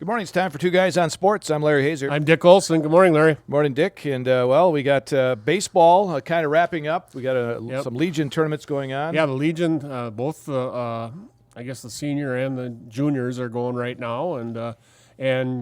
Good morning. It's time for Two Guys on Sports. I'm Larry Hazer. I'm Dick Olson. Good morning, Larry. Morning, Dick. And, we got baseball kind of wrapping up. We got some Legion tournaments going on. Yeah, the Legion, both I guess the senior and the juniors are going right now. And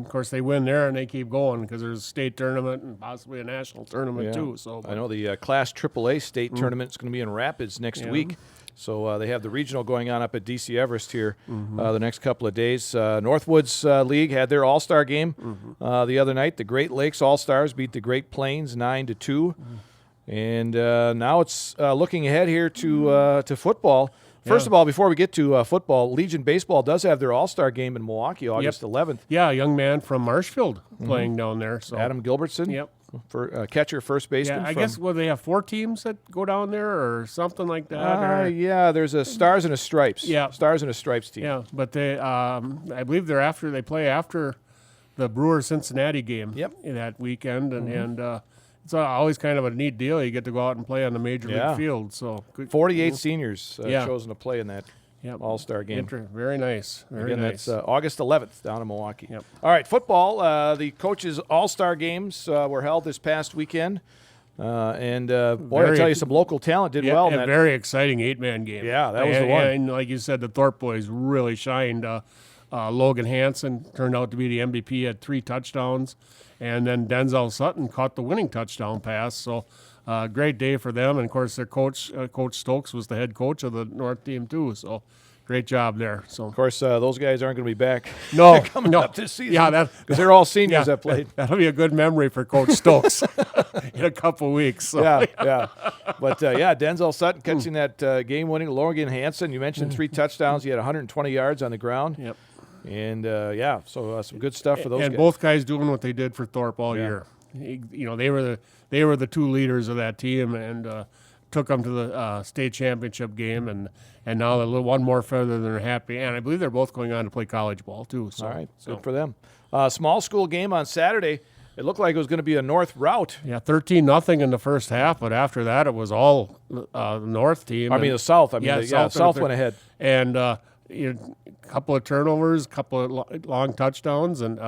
of course, they win there and they keep going because there's a state tournament and possibly a national tournament, too. So I know the Class AAA state tournament is going to be in Rapids next week. So they have the regional going on up at DC Everest here the next couple of days. Northwoods League had their All-Star game the other night. The Great Lakes All-Stars beat the Great Plains 9-2. And now it's looking ahead here to football. First of all, before we get to football, Legion Baseball does have their All-Star game in Milwaukee, August 11th. Yeah, a young man from Marshfield playing down there. So Adam Gilbertson. Yep. For catcher, first baseman. Yeah, I guess, they have 4 teams that go down there or something like that? Yeah, there's a Stars and a Stripes. Yeah. Stars and a Stripes team. Yeah, but they, I believe they play after the Brewers-Cincinnati game that weekend, and it's always kind of a neat deal. You get to go out and play on the major league field. So 48 seniors chosen to play in that All-Star game. Very nice. Very nice. That's August 11th down in Milwaukee. Yep. All right, football. The coaches' All-Star games were held this past weekend. I tell you, some local talent did well. A very exciting 8-man game. Yeah, that was the one. And like you said, the Thorpe boys really shined. Logan Hansen turned out to be the MVP, had 3 touchdowns. And then Denzel Sutton caught the winning touchdown pass. So great day for them. And, of course, their coach, Coach Stokes, was the head coach of the North team, too. So great job there. So of course, those guys aren't going to be back coming up this season. Yeah, because they're all seniors that played. That'll be a good memory for Coach Stokes in a couple weeks. So. Yeah. But, Denzel Sutton catching that game-winning. Logan Hansen, you mentioned 3 touchdowns. He had 120 yards on the ground. Yep. And, so some good stuff for those guys. And both guys doing what they did for Thorpe all year. They were the 2 leaders of that team and took them to the state championship game. And now they're one more further than they're happy. And I believe they're both going on to play college ball, too. So, all right, good for them. Small school game on Saturday. It looked like it was going to be a North rout. Yeah, 13-0 in the first half, but after that it was all the North team. The South. South went ahead. And a couple of turnovers, a couple of long touchdowns, and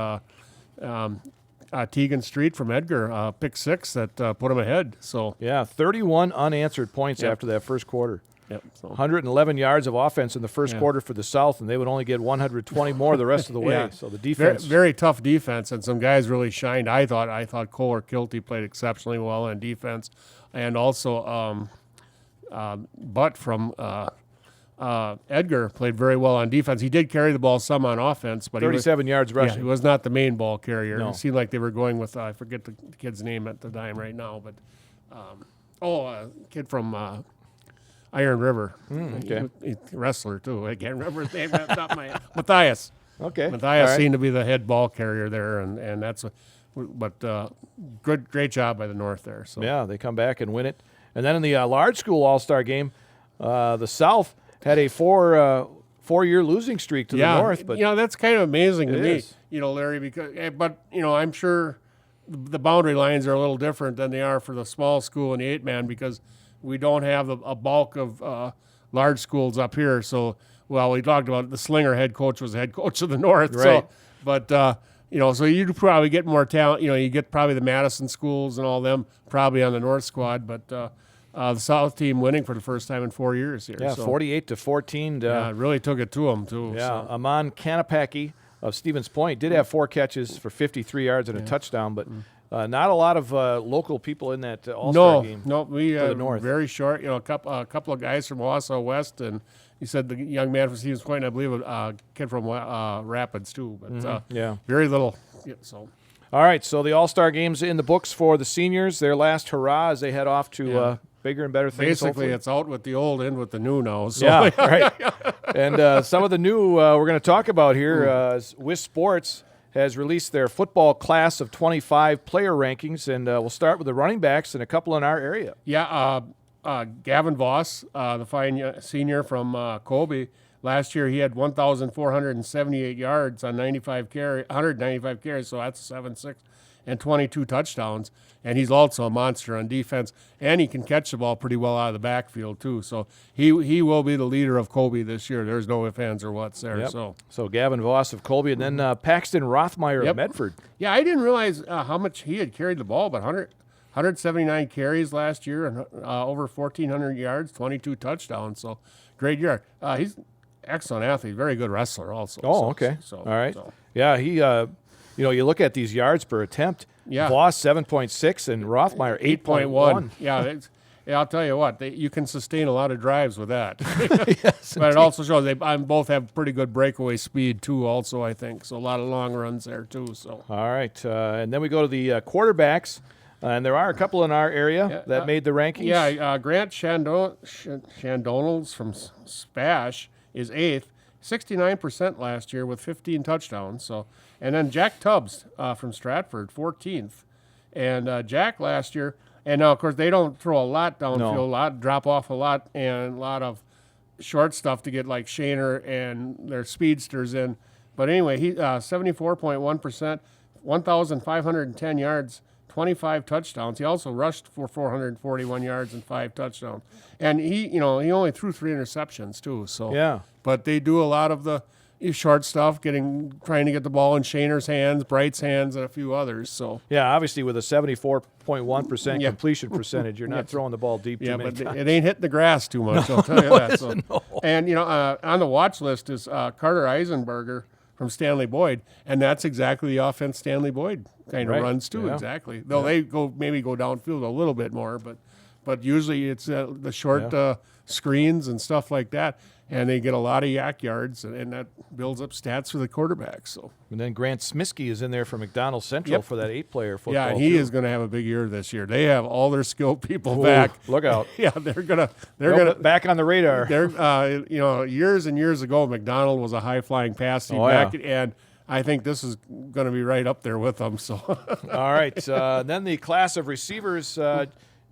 Tegan Street from Edgar, pick 6 that put them ahead. So 31 unanswered points after that first quarter. Yep. So. 111 yards of offense in the first quarter for the South, and they would only get 120 more the rest of the way. So the defense, very tough defense, and some guys really shined. I thought Kohler Kilty played exceptionally well on defense, and also Butt from Edgar played very well on defense. He did carry the ball some on offense, but 37 yards rushing. He was not the main ball carrier. No. It seemed like they were going with I forget the kid's name at the time right now, but a kid from. Iron River, wrestler too. I can't remember his name. That's not my Matthias. Okay, Matthias seemed to be the head ball carrier there, and that's. Great job by the North there. So they come back and win it. And then in the large school All-Star game, the South had a 4-year losing streak to the North. But that's kind of amazing to me. Is. Larry, because I'm sure the boundary lines are a little different than they are for the small school and the 8-man because. We don't have a bulk of large schools up here. So, we talked about the Slinger head coach was the head coach of the North. Right. So you'd probably get more talent. You get probably the Madison schools and all them probably on the North squad. But the South team winning for the first time in 4 years here. Yeah, 48-14. It really took it to them, too. Yeah, so. Amon Kanapaki of Stevens Point did have 4 catches for 53 yards and a touchdown, but not a lot of local people in that All-Star game. No, we the North. Very short. A couple of guys from Wausau West, and you said the young man from Stevens Point. I believe a kid from Rapids too. But very little. Yeah, so. All right, so the All-Star game's in the books for the seniors. Their last hurrah as they head off to bigger and better things. Basically, hopefully. It's out with the old, in with the new now. So. Yeah, right. And some of the new we're going to talk about here. WIS Sports has released their football class of 25 player rankings, and we'll start with the running backs and a couple in our area. Yeah, Gavin Voss, the fine senior from Colby, last year he had 1,478 yards on 195 carries, so that's 7.6. and 22 touchdowns. And he's also a monster on defense, and he can catch the ball pretty well out of the backfield too. So he will be the leader of Colby this year. There's no ifs, ands, or whats there. Yep. So Gavin Voss of Colby, and then Paxton Rothmeyer Yep. of Medford. yeah, I didn't realize how much he had carried the ball, but 179 carries last year and over 1,400 yards, 22 touchdowns. So great year. He's an excellent athlete, very good wrestler also. Oh, So- okay. So, All right. so. Yeah, he, you look at these yards per attempt. Yeah. Voss 7.6 and Rothmeyer 8.1. Yeah, I'll tell you what, you can sustain a lot of drives with that. Yes, But it also shows they both have pretty good breakaway speed too. Also, I think so. A lot of long runs there too. So All right, and then we go to the quarterbacks, and there are a couple in our area that made the rankings. yeah, Grant Shandonals from Spash is 8th, 69% last year with 15 touchdowns. So, and then Jack Tubbs from Stratford, 14th, and Jack last year. And now, of course, they don't throw a lot downfield, a lot drop off a lot, and a lot of short stuff to get like Shaner and their speedsters in. But anyway, he 74.1%, 1,510 yards, 25 touchdowns. He also rushed for 441 yards and 5 touchdowns. And he only threw 3 interceptions too. So Yeah. But they do a lot of the short stuff, trying to get the ball in Shaner's hands, Bright's hands, and a few others. So Yeah, obviously with a 74.1% Yeah. completion percentage, you're not throwing the ball deep yeah, too many but times. it ain't hitting the grass too much. I'll tell you that. So. And on the watch list is Carter Eisenberger from Stanley Boyd, and that's exactly the offense Stanley Boyd kind of Right. runs too. Yeah. Exactly. Though they maybe go downfield a little bit more, but usually it's the short screens and stuff like that, and they get a lot of yak yards, and that builds up stats for the quarterback. So And then Grant Smiskey is in there for McDonald Central Yep. for that 8-player football. yeah, and he too. is going to have a big year this year. They have all their skilled people Ooh, back. Look out. Yeah, they're gonna Back on the radar. They're, years and years ago, McDonald was a high-flying pass team Oh, yeah. back, and I think this is going to be right up there with them. So, All right. Then the class of receivers,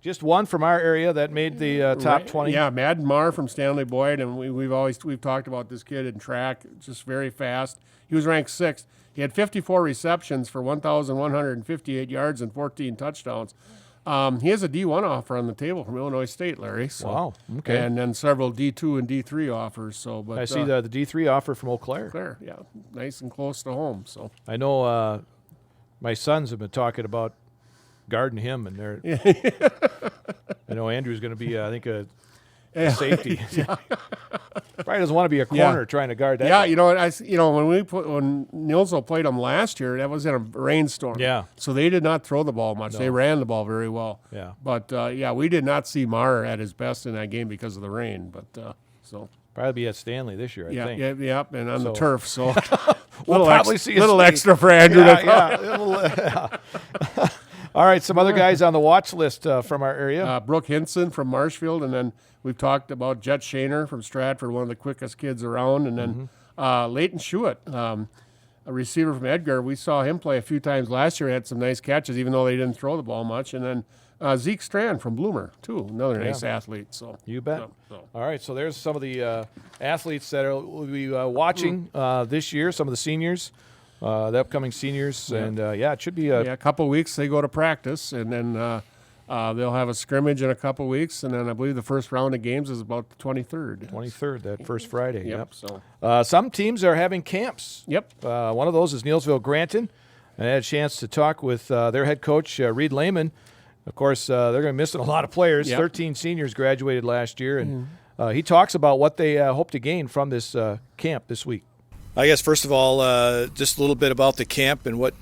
just one from our area that made the top 20. Yeah, Madden Marr from Stanley Boyd, and we've talked about this kid in track, just very fast. He was ranked 6th. He had 54 receptions for 1,158 yards and 14 touchdowns. He has a D1 offer on the table from Illinois State, Larry. So, Wow, okay. And then several D2 and D3 offers. So, but I see the D3 offer from Eau Claire. Claire, yeah, nice and close to home. So. I know my sons have been talking about guarding him, and they're. I know Andrew's going to be, I think, a safety. Probably doesn't want to be a corner trying to guard that. Yeah, you know what? When Nilsville played them last year, that was in a rainstorm. Yeah. So they did not throw the ball much. They ran the ball very well. Yeah. But we did not see Marr at his best in that game because of the rain. But so. Probably be at Stanley this year, I think. And on the So- turf. So We'll probably see a little speed. extra for Andrew. All right, some other guys on the watch list from our area. Brooke Hinson from Marshfield, and then we've talked about Jet Shaner from Stratford, one of the quickest kids around, and then Leighton Schuett, a receiver from Edgar. We saw him play a few times last year. He had some nice catches, even though they didn't throw the ball much. And then Zeke Strand from Bloomer, too, another nice athlete. So You bet. So. All right, so there's some of the athletes that will be watching this year, some of the seniors, the upcoming seniors. And, it should be a couple of weeks they go to practice, and then they'll have a scrimmage in a couple of weeks, and then I believe the first round of games is about the 23rd. 23rd, that first Friday. Yep. So. Some teams are having camps. Yep. One of those is Neillsville Granton. I had a chance to talk with their head coach, Reed Lehman. Of course, they're going to be missing a lot of players. Yep. 13 seniors graduated last year, and he talks about what they hope to gain from this camp this week. I guess, first of all, just a little bit about the camp and what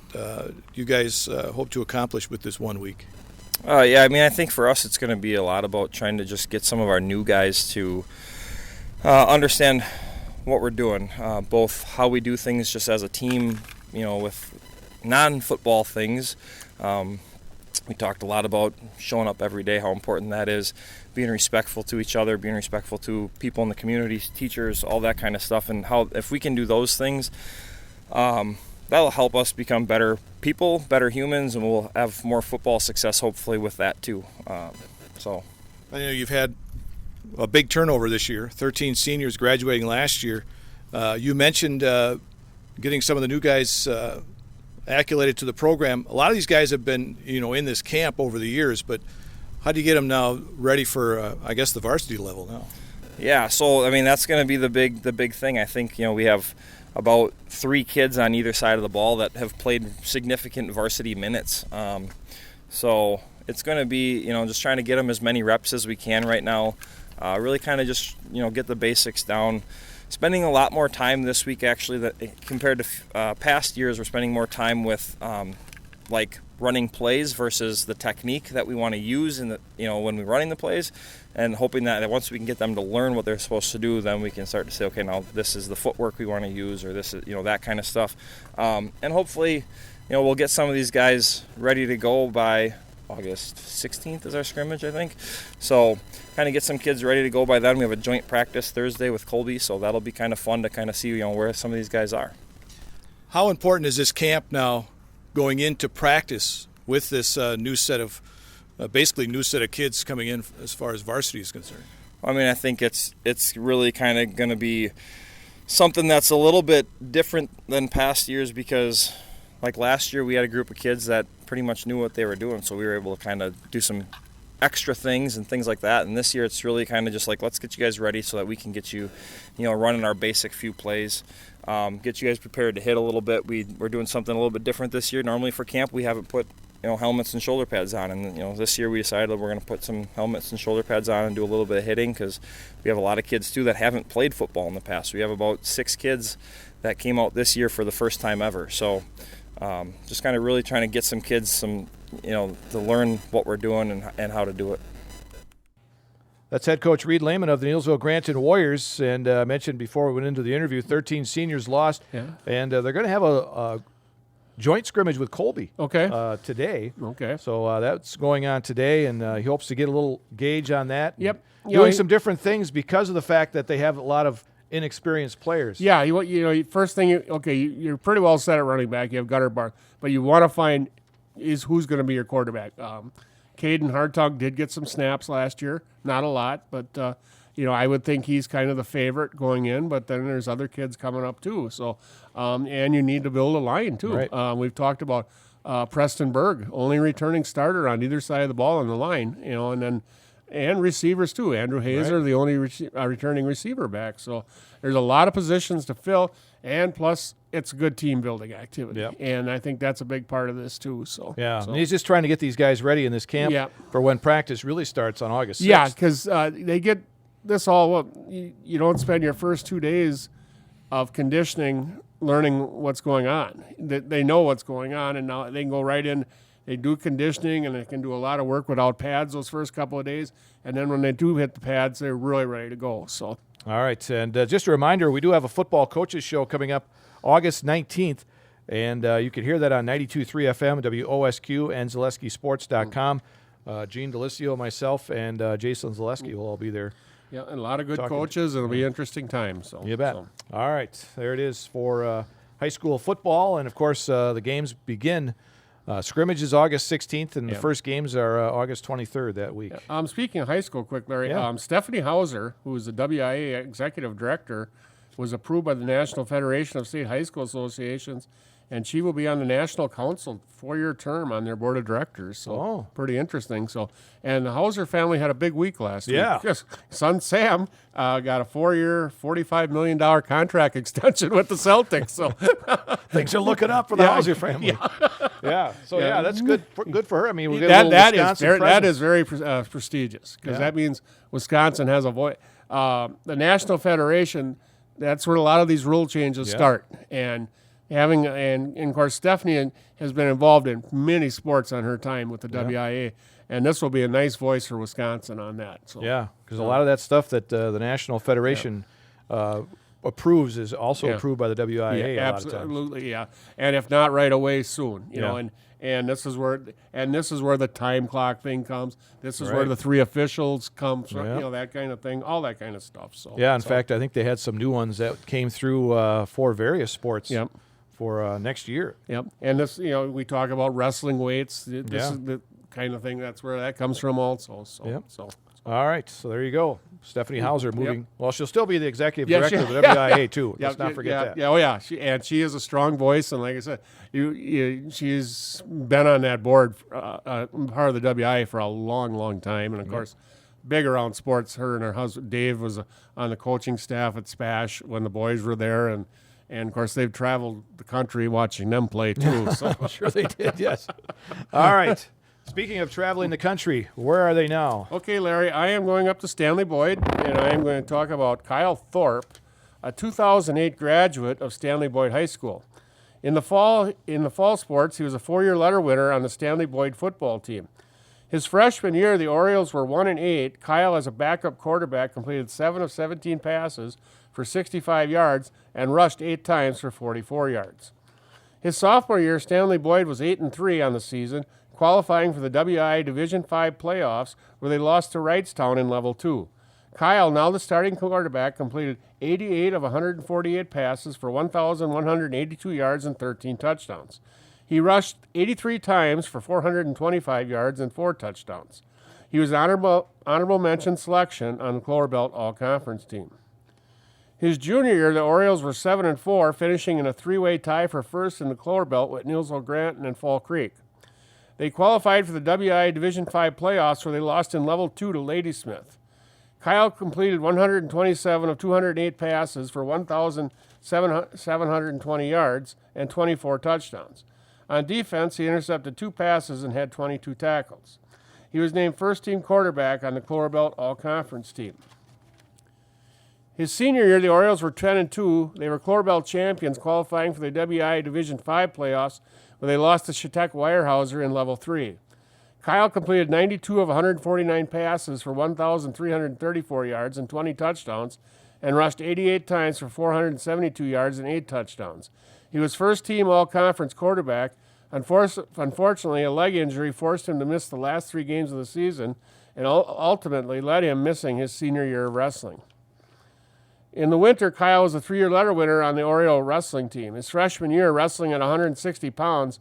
you guys hope to accomplish with this 1 week. I think for us it's going to be a lot about trying to just get some of our new guys to understand what we're doing, both how we do things just as a team, with non-football things. We talked a lot about showing up every day, how important that is, being respectful to each other, being respectful to people in the community, teachers, all that kind of stuff, and how if we can do those things, that'll help us become better people, better humans, and we'll have more football success hopefully with that too. I know you've had a big turnover this year, 13 seniors graduating last year. You mentioned getting some of the new guys accoladed to the program. A lot of these guys have been, in this camp over the years, but how do you get them now ready for, I guess, the varsity level now? Yeah, so I mean that's going to be the big thing. I think we have about 3 kids on either side of the ball that have played significant varsity minutes. So it's going to be just trying to get them as many reps as we can right now. Really kind of just get the basics down. Spending a lot more time this week actually that compared to past years. We're spending more time with like running plays versus the technique that we want to use in the when we're running the plays, and hoping that once we can get them to learn what they're supposed to do, then we can start to say, okay, now this is the footwork we want to use, or this is that kind of stuff, and hopefully we'll get some of these guys ready to go by August 16th is our scrimmage, I think. So kind of get some kids ready to go by then. We have a joint practice Thursday with Colby, so that'll be kind of fun to kind of see where some of these guys are. How important is this camp now going into practice with this new set of kids coming in as far as varsity is concerned? I mean, I think it's really kind of going to be something that's a little bit different than past years, because like last year we had a group of kids that pretty much knew what they were doing, so we were able to kind of do some extra things and things like that. And this year it's really kind of just like, let's get you guys ready so that we can get you running our basic few plays, get you guys prepared to hit a little bit. We're doing something a little bit different this year. Normally for camp we haven't put helmets and shoulder pads on, and this year we decided that we're going to put some helmets and shoulder pads on and do a little bit of hitting, because we have a lot of kids too that haven't played football in the past. We have about 6 kids that came out this year for the first time ever. So just kind of really trying to get some kids to learn what we're doing and how to do it. That's head coach Reed Lehman of the Neillsville Granton Warriors, and I mentioned before we went into the interview, 13 seniors lost, and they're going to have a joint scrimmage with Colby today. Okay. So that's going on today, and he hopes to get a little gauge on that. Yep. Doing some different things because of the fact that they have a lot of inexperienced players. Yeah, first thing, you're pretty well set at running back. You have Gunnar Barth, but you want to find who's going to be your quarterback. Caden Hartog did get some snaps last year, not a lot, but I would think he's kind of the favorite going in. But then there's other kids coming up too. So, and you need to build a line too. Right. We've talked about Preston Berg, only returning starter on either side of the ball on the line. And receivers too. Andrew Hazer, the only returning receiver back. So there's a lot of positions to fill, and plus it's a good team building activity. Yep. And I think that's a big part of this too. So and he's just trying to get these guys ready in this camp for when practice really starts on August 6th. Yeah, because they get this all. You don't spend your first 2 days of conditioning learning what's going on. They know what's going on, and now they can go right in. They do conditioning, and they can do a lot of work without pads those first couple of days. And then when they do hit the pads, they're really ready to go. So, all right. And just a reminder, we do have a football coaches show coming up August 19th. And you can hear that on 92.3 FM, WOSQ, and ZaleskiSports.com. Gene Delisio, myself, and Jason Zaleski will all be there. Yeah, and a lot of good coaches. It'll be an interesting time. So you bet. All right. There it is for high school football. And, of course, the games begin. Scrimmage is August 16th, and the first games are August 23rd that week. Speaking of high school, quick, Larry, Stephanie Hauser, who is the WIA executive director, was approved by the National Federation of State High School Associations, and she will be on the National Council 4-year term on their board of directors. So pretty interesting. So, and the Hauser family had a big week last week. Yes. Son Sam got a 4-year, $45 million contract extension with the Celtics. So things are looking up for the Hauser family. So that's good for her. I mean, we get that is very prestigious, because that means Wisconsin has a voice. The National Federation, that's where a lot of these rule changes start, and of course Stephanie has been involved in many sports on her time with the WIA, and this will be a nice voice for Wisconsin on that. So because a lot of that stuff that the National Federation approves is also approved by the WIA. Absolutely, and if not right away, soon. You know, and this is where the time clock thing comes. This is where the 3 officials come from. You know, that kind of thing, all that kind of stuff. So in fact, I think they had some new ones that came through for various sports. For next year. And this, we talk about wrestling weights. This is the kind of thing, that's where that comes from also. So. All right, so there you go. Stephanie Hauser moving. Well, she'll still be the executive Yeah, director she- of the WIA too. Yeah, Let's not forget that. Yeah, oh yeah, she is a strong voice, and like I said, she's been on that board, part of the WIA for a long, long time, and of course, big around sports. Her and her husband Dave was on the coaching staff at Spash when the boys were there, and of course they've traveled the country watching them play too. So Sure they did. Yes. All right. Speaking of traveling the country, where are they now? okay, Larry, I am going up to Stanley Boyd, and I am going to talk about Kyle Thorpe, a 2008 graduate of Stanley Boyd High School. In the fall sports, he was a 4-year letter winner on the Stanley Boyd football team. His freshman year, the Orioles were 1-8. Kyle, as a backup quarterback, completed 7 of 17 passes for 65 yards and rushed 8 times for 44 yards. His sophomore year, Stanley Boyd was 8-3 on the season, qualifying for the WI Division V playoffs, where they lost to Wrightstown in Level 2. Kyle, now the starting quarterback, completed 88 of 148 passes for 1,182 yards and 13 touchdowns. He rushed 83 times for 425 yards and 4 touchdowns. He was honorable mention selection on the Clover Belt All-Conference team. His junior year, the Orioles were 7-4, finishing in a 3-way tie for first in the Clover Belt with Nielsville Granton and Fall Creek. They qualified for the WI Division V playoffs, where they lost in Level 2 to Ladysmith. Kyle completed 127 of 208 passes for 1,720 yards and 24 touchdowns. On defense, he intercepted 2 passes and had 22 tackles. He was named first-team quarterback on the Clover Belt All-Conference team. His senior year, the Orioles were 10-2. They were Clover Belt champions, qualifying for the WI Division V playoffs, where they lost to Chautauqua Weyerhaeuser in Level 3. Kyle completed 92 of 149 passes for 1,334 yards and 20 touchdowns, and rushed 88 times for 472 yards and 8 touchdowns. He was first-team All-Conference quarterback. Unfortunately, a leg injury forced him to miss the last 3 games of the season, and ultimately led him missing his senior year of wrestling. In the winter, Kyle was a 3-year letter winner on the Oriole wrestling team. His freshman year, wrestling at 160 pounds,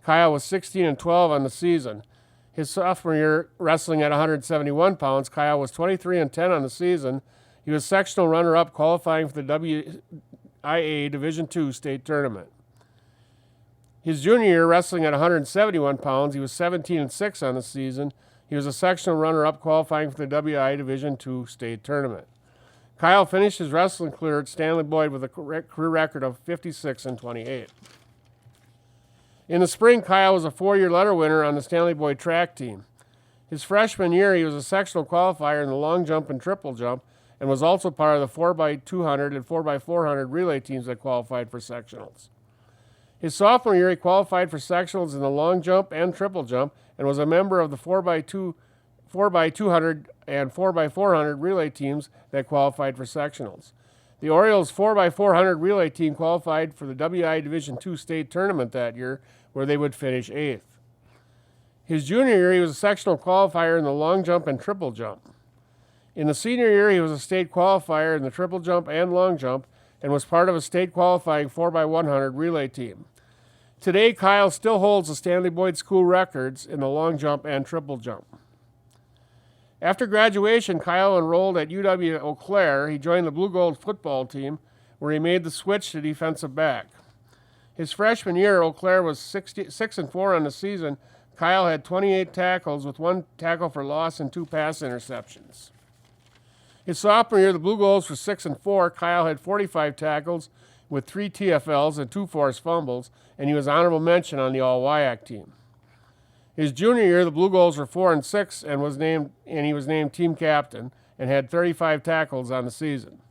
Kyle was 16-12 on the season. His sophomore year, wrestling at 171 pounds, Kyle was 23-10 on the season. He was sectional runner-up, qualifying for the WIA Division II state tournament. His junior year, wrestling at 171 pounds, he was 17-6 on the season. He was a sectional runner-up, qualifying for the WI Division II state tournament. Kyle finished his wrestling career at Stanley Boyd with a career record of 56-28. In the spring, Kyle was a 4-year letter winner on the Stanley Boyd track team. His freshman year, he was a sectional qualifier in the long jump and triple jump, and was also part of the 4x200 and 4x400 relay teams that qualified for sectionals. His sophomore year, he qualified for sectionals in the long jump and triple jump, and was a member of the 4x200 and 4x400 relay teams that qualified for sectionals. The Orioles 4x400 relay team qualified for the WI Division II state tournament that year, where they would finish 8th. His junior year, he was a sectional qualifier in the long jump and triple jump. In the senior year, he was a state qualifier in the triple jump and long jump, and was part of a state qualifying 4x100 relay team. Today, Kyle still holds the Stanley Boyd School records in the long jump and triple jump. After graduation, Kyle enrolled at UW Eau Claire. He joined the Blue Gold football team, where he made the switch to defensive back. His freshman year, Eau Claire was 6-4 on the season. Kyle had 28 tackles with 1 tackle for loss and 2 pass interceptions. His sophomore year, the Blue Golds were 6-4. Kyle had 45 tackles with 3 TFLs and 2 forced fumbles, and he was honorable mention on the All-WIAC team. His junior year, the Blue Golds were 4-6 and he was named team captain and had 35 tackles on the season.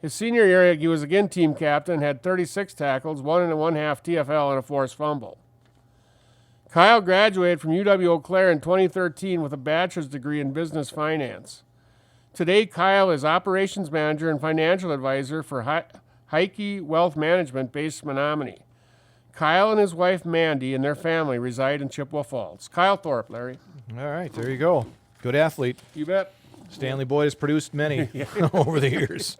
His senior year, he was again team captain and had 36 tackles, 1 1/2 TFL, and a forced fumble. Kyle graduated from UW Eau Claire in 2013 with a bachelor's degree in business finance. Today, Kyle is operations manager and financial advisor for Heike Wealth Management based in Menominee. Kyle and his wife Mandy and their family reside in Chippewa Falls. Kyle Thorpe, Larry. All right, there you go. Good athlete. You bet. Stanley Boyd has produced many over the years.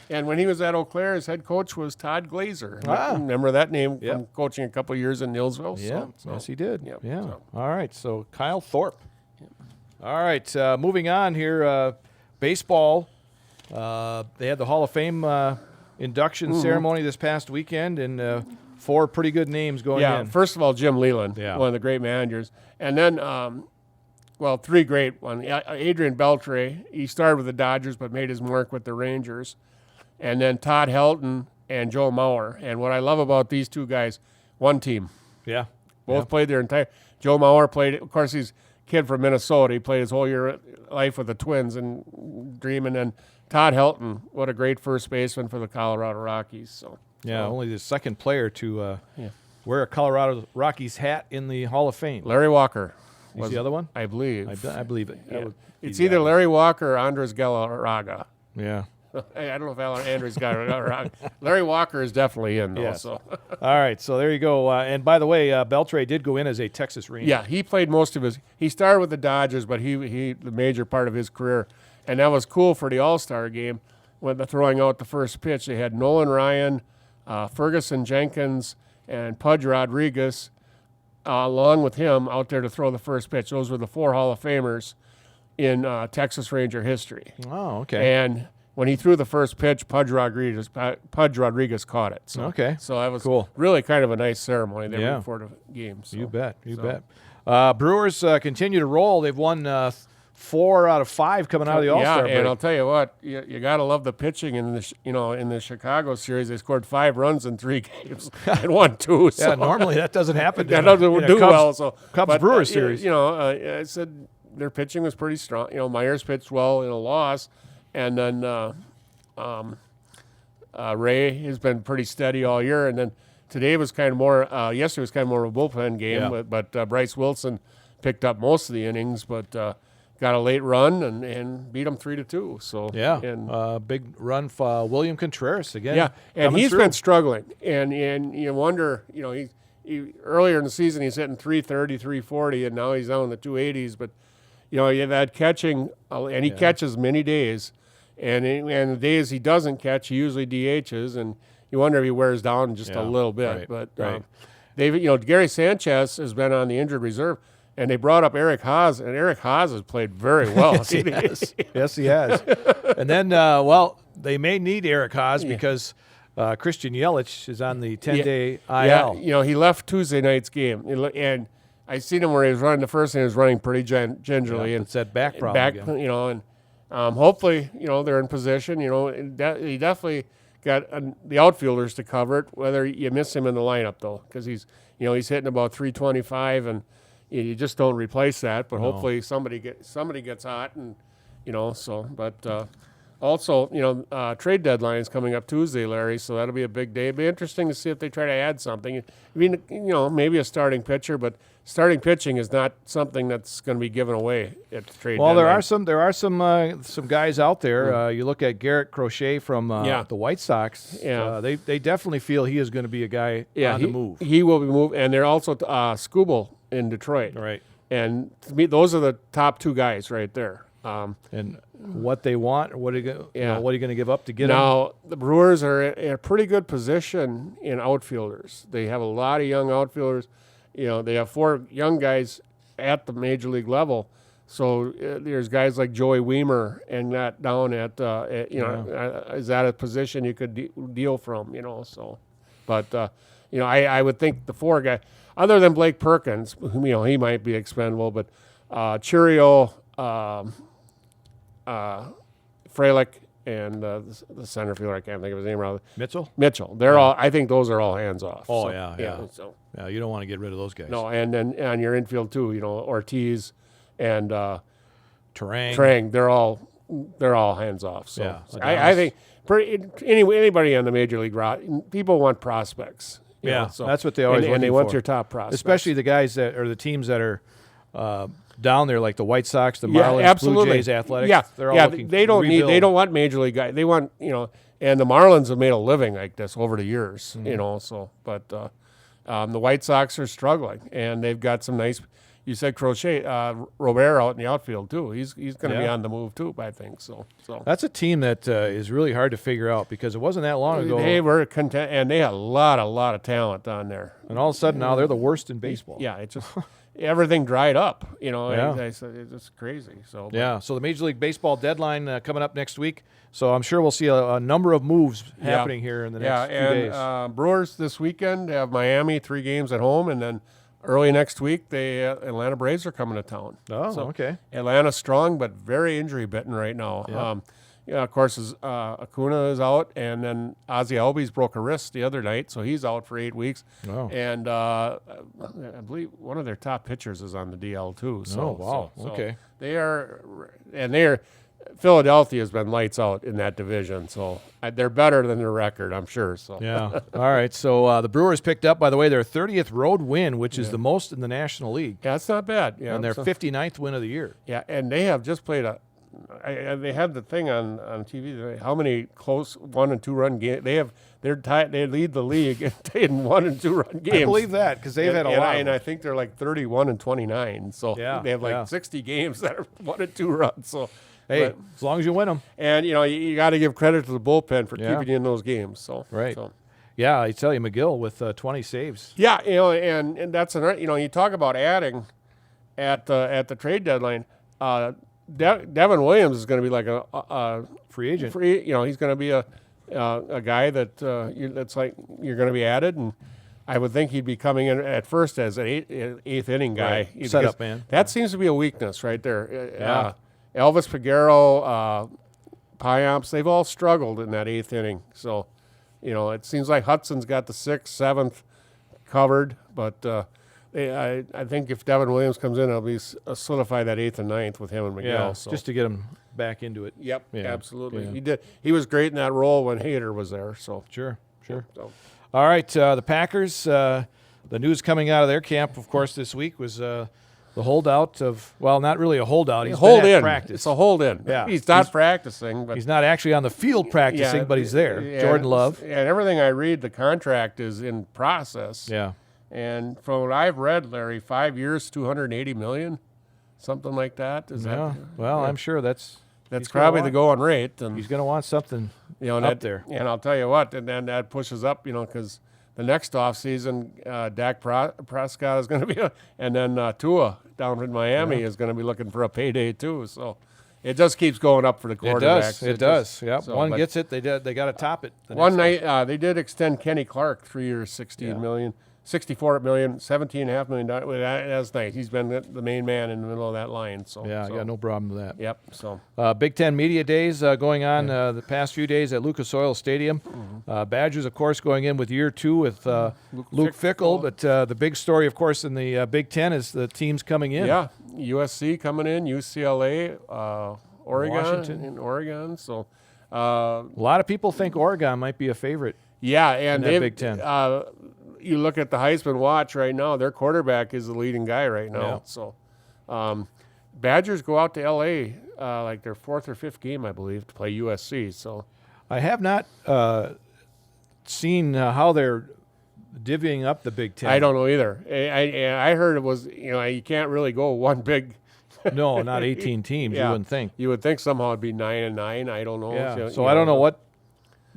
And when he was at Eau Claire, his head coach was Todd Glazer. Ah. Remember that name Yep. from coaching a couple of years in Nielsville? Yeah, yes, he did. Yep, Yeah. so. All right, so Kyle Thorpe. All right, moving on here. Baseball, they had the Hall of Fame induction ceremony this past weekend, and 4 pretty good names going in. First of all, Jim Leland, Yeah. one of the great managers. And then, 3 great ones. Adrian Beltre, he started with the Dodgers but made his mark with the Rangers. And then Todd Helton and Joe Mauer. And what I love about these 2 guys, one team. Yeah. Both played their entire. Joe Mauer played. Of course, he's a kid from Minnesota. He played his whole life with the Twins and dreaming. And Todd Helton, what a great first baseman for the Colorado Rockies. So Only the second player to wear a Colorado Rockies hat in the Hall of Fame. Larry Walker Is was the other one? I believe. I believe it. That Yeah. would be It's the either other. Larry Walker or Andres Galarraga. Yeah. I don't know if Andres Galarraga. Larry Walker is definitely in though. Yes. So All right, so there you go. And by the way, Beltre did go in as a Texas Ranger. yeah, he played most of his. He started with the Dodgers, but he the major part of his career, and that was cool for the All-Star game when they're throwing out the first pitch. They had Nolan Ryan, Ferguson Jenkins, and Pudge Rodriguez, along with him out there to throw the first pitch. Those were the 4 Hall of Famers in Texas Ranger history. Oh, okay. And when he threw the first pitch, Pudge Rodriguez caught it. So, Okay. So that was Cool. really kind of a nice ceremony there Yeah. before the game. So. You bet. You bet. Brewers continue to roll. They've won 4 out of 5 coming out of the All-Star break. and I'll tell you what, you got to love the pitching in the in the Chicago series. They scored 5 runs in 3 games and won 2. So. Yeah, normally that doesn't happen. that in a doesn't do Cubs, well. So Cubs Brewers series. I said their pitching was pretty strong. Myers pitched well in a loss, and then Ray has been pretty steady all year. And then today was kind of more. Yesterday was kind of more of a bullpen game, Yeah. but Bryce Wilson picked up most of the innings, but got a late run and beat them 3-2. So Yeah, and big run for William Contreras again. yeah, and coming he's through. been struggling, and you wonder, he earlier in the season he's hitting 330, 340, and now he's down in the 280s. But you've had catching, and he catches many days, and the days he doesn't catch, he usually DHs, and you wonder if he wears down just a little bit. right, But right. they've Gary Sanchez has been on the injured reserve. And they brought up Eric Haas, and Eric Haas has played very well. Yes, he has. Yes, he has. And then, they may need Eric Haas because Christian Yelich is on the 10-day IL. Yeah, he left Tuesday night's game, and I seen him where he was running the first, and he was running pretty gingerly. Yeah, and it's that back problem again. and hopefully, they're in position. He definitely got the outfielders to cover it. Whether you miss him in the lineup though, because he's hitting about 325 and. You just don't replace that, but hopefully somebody gets hot, and But also, trade deadline is coming up Tuesday, Larry. So that'll be a big day. It'll be interesting to see if they try to add something. I mean, maybe a starting pitcher, but starting pitching is not something that's going to be given away at the trade. Well, deadline. there are some guys out there. You look at Garrett Crochet from the White Sox. Yeah. They definitely feel he is going to be a guy on the move. He will be moved, and they're also Skubal in Detroit. Right. And to me, those are the top 2 guys right there. And what they want, what are you Yeah. going to give up to get him? Now, the Brewers are in a pretty good position in outfielders. They have a lot of young outfielders. They have 4 young guys at the major league level. So there's guys like Joey Weimer and that down is that a position you could deal from, So, but, I would think the 4 guys, other than Blake Perkins, whom, he might be expendable, but Churio, Frelick, and the center fielder, I can't think of his name right. Mitchell? They're all. I think those are all hands off. Oh, So, yeah. So Yeah, you don't want to get rid of those guys. no, and then on your infield too, Ortiz and Terang. They're all hands off. So Yeah, I think anybody on the major league people want prospects. Yeah, so, that's what they always and they looking want for. your top prospects, Especially the guys that are the teams that are down there, like the White Sox, the Yeah, Marlins, absolutely. Blue Jays, Athletics. Yeah, they're all looking. they don't rebuild. they don't want major league guys. They want and the Marlins have made a living like this over the years. Mm-hmm. So but the White Sox are struggling, and they've got some nice you said Crochet, Robert out in the outfield too. He's going to be Yeah. on the move too, I think. So That's a team that is really hard to figure out because it wasn't that long ago. they were content, and they had a lot of talent on there. And all of a sudden now they're the worst in baseball. Yeah, it just everything dried up. You know, Yeah. I said it's just crazy. So Yeah, so the Major League Baseball deadline coming up next week. So I'm sure we'll see a number of moves happening here in the next few days. and Brewers this weekend have Miami 3 games at home, and then early next week the Atlanta Braves are coming to town. Oh, So okay. Atlanta's strong, but very injury bitten right now. Yeah. Of course, Acuna is out, and then Ozzie Albies broke a wrist the other night, so he's out for 8 weeks. Oh. And I believe one of their top pitchers is on the DL too. So, Oh, wow. so Okay. they're Philadelphia has been lights out in that division, so they're better than their record, I'm sure. So Yeah. All right. So the Brewers picked up, by the way, their 30th road win, which is the most in the National League, yeah, it's not bad. Yeah, and their so- 59th win of the year. Yeah, and they have just played they had the thing on TV today, how many close 1 and 2 run games they're tied. They lead the league in 1 and 2 run games. I believe that because they've had a lot. and I think they're like 31 and 29. So Yeah, they have like yeah. 60 games that are 1 and 2 runs. So Hey, but- as long as you win them. and you got to give credit to the bullpen for Yeah. keeping you in those games. So Right. So. Yeah, I tell you, McGill with 20 saves. Yeah, and that's you talk about adding at the trade deadline. Devin Williams is going to be like a Free agent. he's going to be a guy that that's like you're going to be added, and I would think he'd be coming in at first as an eighth inning guy. Right. Because Setup man. That seems to be a weakness right there. Yeah. Elvis Peguero, Pyamps, they've all struggled in that 8th inning. So, it seems like Hudson's got the 6th, 7th covered, but I think if Devin Williams comes in, it'll be solidify that 8th and 9th with him and Miguel. Yeah, So. just to get him back into it. Yep, Yeah, absolutely. yeah. He was great in that role when Hader was there. So Sure. so. All right, the Packers, the news coming out of their camp, of course, this week was the holdout of, well, not really a holdout. He's Hold been at in. practice. It's a hold in. Yeah. He's not practicing, but He's not actually on the field practicing, but he's there. Jordan Love. And everything I read, the contract is in process. Yeah. And from what I've read, Larry, 5 years, $280 million, something like that. Is Yeah. that? Well, I'm sure that's That's he's gonna probably want- the going rate. And he's going to want something and up that, there. And I'll tell you what, and then that pushes up, because the next offseason, Dak Prescott is going to be, and then Tua down in Miami is going to be looking for a payday too. So it just keeps going up for the It quarterbacks. does. It does. Yep. so, One but- gets it. They got to top it. the One next night they did extend Kenny Clark 3 years, $16 million, $64 million, $17.5 million. That's nice. He's been the main man in the middle of that line. So Yeah, I so, got no problem with that. Yep. So Big Ten Media Days going on the past few days at Lucas Oil Stadium. Badgers, of course, going in with year 2 with Luke Fickell. But the big story, of course, in the Big Ten is the teams coming in. yeah, USC coming in, UCLA, Oregon, Washington. in Oregon. So A lot of people think Oregon might be a favorite. yeah, and that they've- Big Ten. You look at the Heisman watch right now; their quarterback is the leading guy right now. Yeah. So, Badgers go out to L.A. Like their 4th or 5th game, I believe, to play USC. So. I have not seen how they're divvying up the Big Ten. I don't know either. I heard it was, you can't really go one big. No, not 18 teams. You wouldn't think. You would think somehow it'd be 9-9. I don't know. Yeah. So I don't know what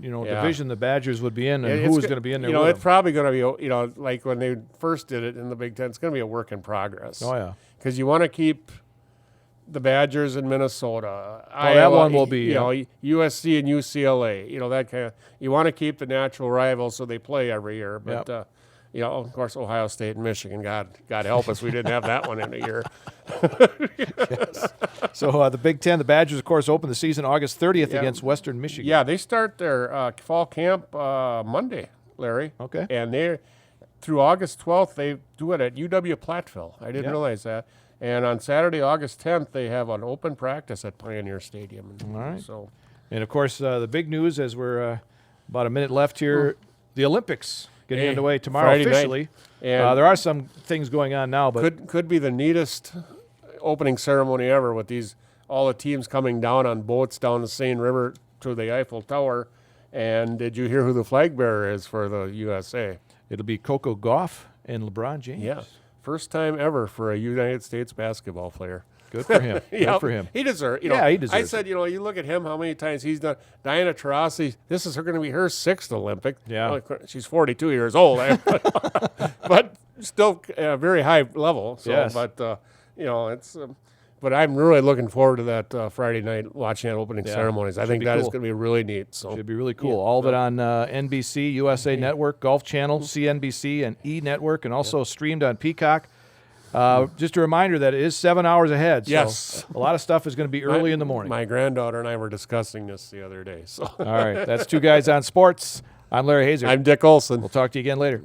Yeah. division the Badgers would be in and It's who's go- going to be in there. You know, with it's them. probably going to be, like when they first did it in the Big Ten, it's going to be a work in progress. Oh yeah. Because you want to keep the Badgers in Minnesota. that one will be, USC and UCLA. That kind of. You want to keep the natural rivals so they play every year. But Yep. of course, Ohio State and Michigan. God help us, we didn't have that one in a year. So the Big Ten, the Badgers, of course, open the season August 30th Yeah. against Western Michigan. Yeah, they start their fall camp Monday, Larry. Okay. And they're through August 12th. They do it at UW Platteville. I didn't Yeah. realize that. And on Saturday, August 10th, they have an open practice at Pioneer Stadium. All right. So And of course, the big news as we're about a minute left here, the Olympics getting Hey, underway tomorrow Friday night. officially. And There are some things going on now, but could be the neatest opening ceremony ever with all the teams coming down on boats down the Seine River to the Eiffel Tower. And did you hear who the flag bearer is for the USA? it'll be Coco Gauff and LeBron James. Yeah. First time ever for a United States basketball player. Good for him. Yeah, Good for him. He deserves. Yeah, he I deserves said, you look at him. How many times he's done? Diana Taurasi. This is going to be her 6th Olympic. Yeah. Well, she's 42 years old, but still very high level. So, Yes. but it's. But I'm really looking forward to that Friday night watching that opening ceremonies. I think be that is cool. going to be really neat. So Should be really cool. All of it on NBC, USA Network, Golf Channel, Mm-hmm. CNBC, and E Network, and also streamed on Peacock. Just a reminder that it is 7 hours ahead. So Yes. a lot of stuff is going to be early in the morning. My granddaughter and I were discussing this the other day. So All right. That's Two Guys on Sports. I'm Larry Hazer. I'm Dick Olson. We'll talk to you again later.